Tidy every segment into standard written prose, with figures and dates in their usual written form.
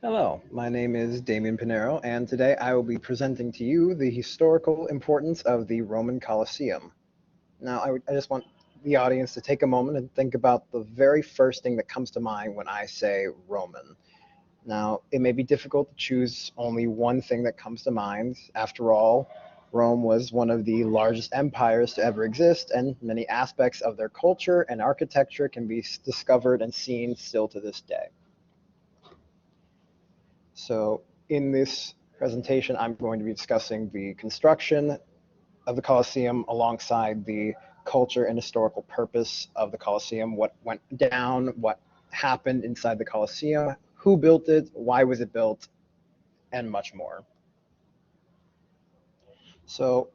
Hello, my name is Damian Pinero, and today I will be presenting to you the historical importance of the Roman Colosseum. Now, I just want the audience to take a moment and think about the very first thing that comes to mind when I say Roman. Now, it may be difficult to choose only one thing that comes to mind. After all, Rome was one of the largest empires to ever exist, and many aspects of their culture and architecture can be discovered and seen still to this day. So in this presentation, I'm going to be discussing the construction of the Colosseum alongside the culture and historical purpose of the Colosseum, what went down, what happened inside the Colosseum, who built it, why was it built, and much more. So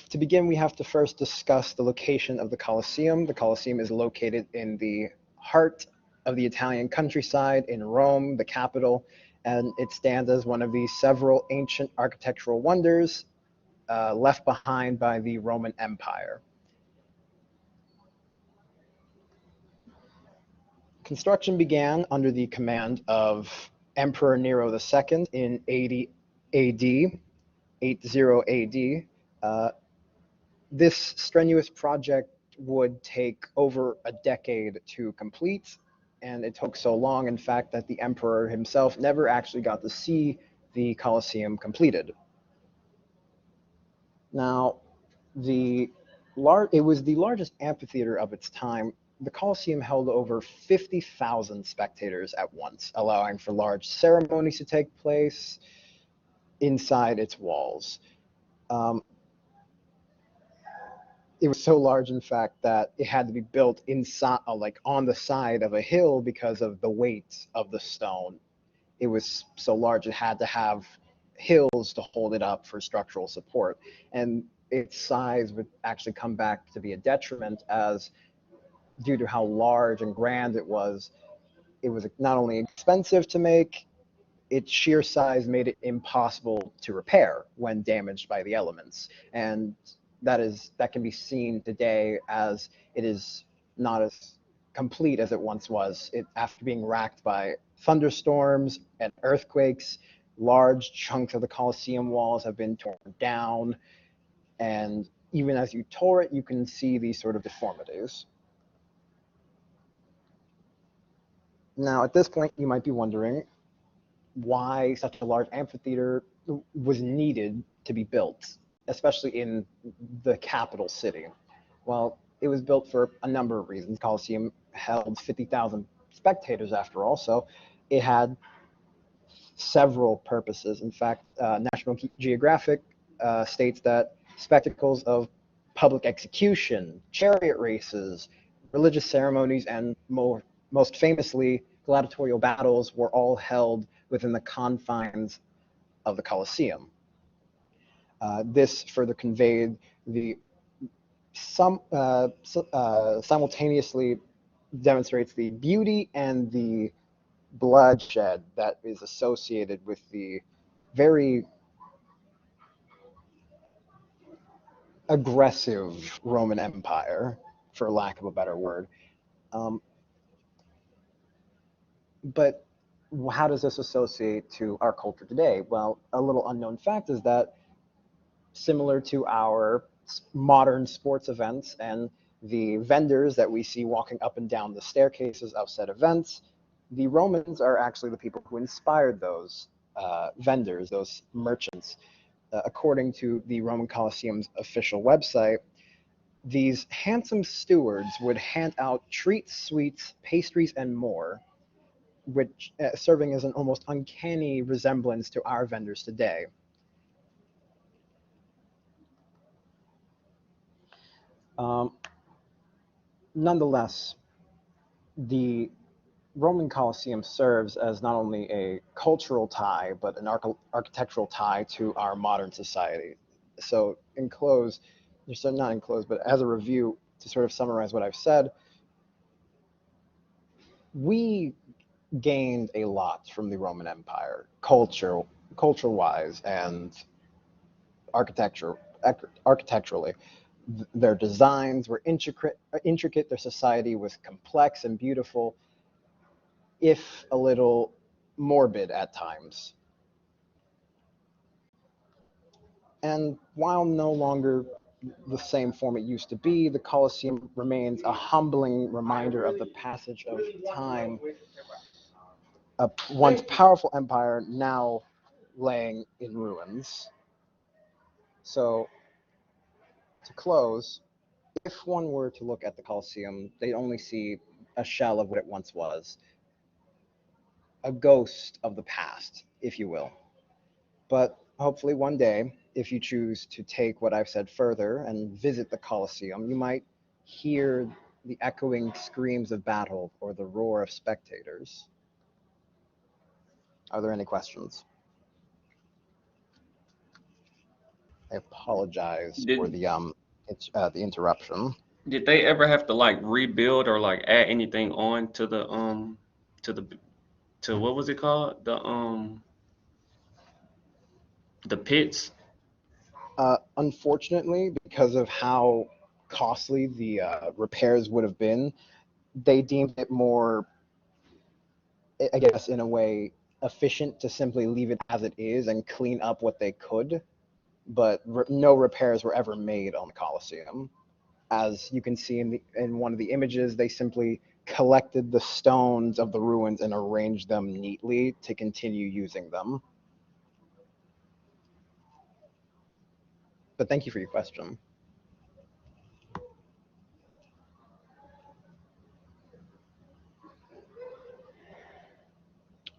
to begin, we have to first discuss the location of the Colosseum. The Colosseum is located in the heart of the Italian countryside in Rome, the capital, and it stands as one of the several ancient architectural wonders left behind by the Roman Empire. Construction began under the command of Emperor Nero II in 80 AD, 80 AD. This strenuous project would take over a decade to complete, and it took so long, in fact, that the emperor himself never actually got to see the Colosseum completed. Now, it was the largest amphitheater of its time. The Colosseum held over 50,000 spectators at once, allowing for large ceremonies to take place inside its walls. Um, it was so large, in fact, that it had to be built inside, like on the side of a hill because of the weight of the stone. It was so large, it had to have hills to hold it up for structural support. And its size would actually come back to be a detriment, as due to how large and grand it was not only expensive to make, its sheer size made it impossible to repair when damaged by the elements. And that can be seen today, as it is not as complete as it once was. After being racked by thunderstorms and earthquakes, large chunks of the Colosseum walls have been torn down, and even as you tore it, you can see these sort of deformities. Now, at this point, you might be wondering why such a large amphitheater was needed to be built, especially in the capital city. Well, it was built for a number of reasons. The Colosseum held 50,000 spectators, after all, so it had several purposes. In fact, National Geographic states that spectacles of public execution, chariot races, religious ceremonies, and most famously, gladiatorial battles were all held within the confines of the Colosseum. This further conveyed the simultaneously demonstrates the beauty and the bloodshed that is associated with the very aggressive Roman Empire, for lack of a better word. Um, but how does this associate to our culture today? Well, a little unknown fact is that, similar to our modern sports events and the vendors that we see walking up and down the staircases of said events, the Romans are actually the people who inspired those vendors, those merchants. According to the Roman Colosseum's official website, these handsome stewards would hand out treats, sweets, pastries, and more, which serving as an almost uncanny resemblance to our vendors today. Um, Nonetheless, the Roman Colosseum serves as not only a cultural tie, but an architectural tie to our modern society. So, not in close, but as a review, to sort of summarize what I've said, we gained a lot from the Roman Empire, culture-wise, and architecture, architecturally. Their designs were intricate. Their society was complex and beautiful. if a little morbid at times. And while no longer the same form it used to be, the Colosseum remains a humbling reminder of the passage of time, a once powerful empire now laying in ruins. So, to close, if one were to look at the Colosseum, they'd only see a shell of what it once was, a ghost of the past, if you will. But hopefully, one day, if you choose to take what I've said further and visit the Colosseum, you might hear the echoing screams of battle or the roar of spectators. Are there any questions? I apologize for Did the interruption. did they ever have to like rebuild or like add anything on to the to what was it called? The pits? Unfortunately, because of how costly the repairs would have been, they deemed it more, I guess, in a way, efficient to simply leave it as it is and clean up what they could. But no repairs were ever made on the Colosseum. As you can see in one of the images, they simply collected the stones of the ruins and arranged them neatly to continue using them. But thank you for your question.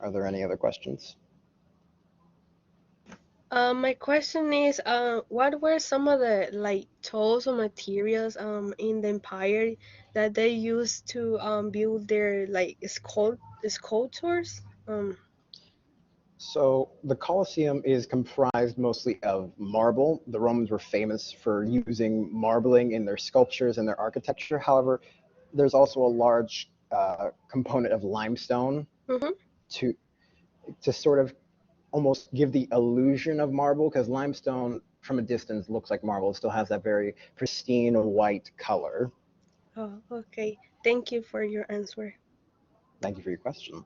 Are there any other questions? My question is, what were some of the like tools or materials in the empire that they used to build their like sculptures? So the Colosseum is comprised mostly of marble. The Romans were famous for using marbling in their sculptures and their architecture. However, there's also a large component of limestone Mm-hmm. to sort of almost give the illusion of marble, because limestone from a distance looks like marble. It still has that very pristine white color. Oh, okay. Thank you for your answer. Thank you for your question.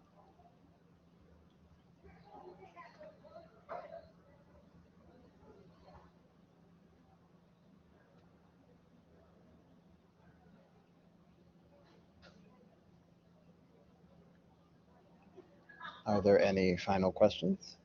Are there any final questions?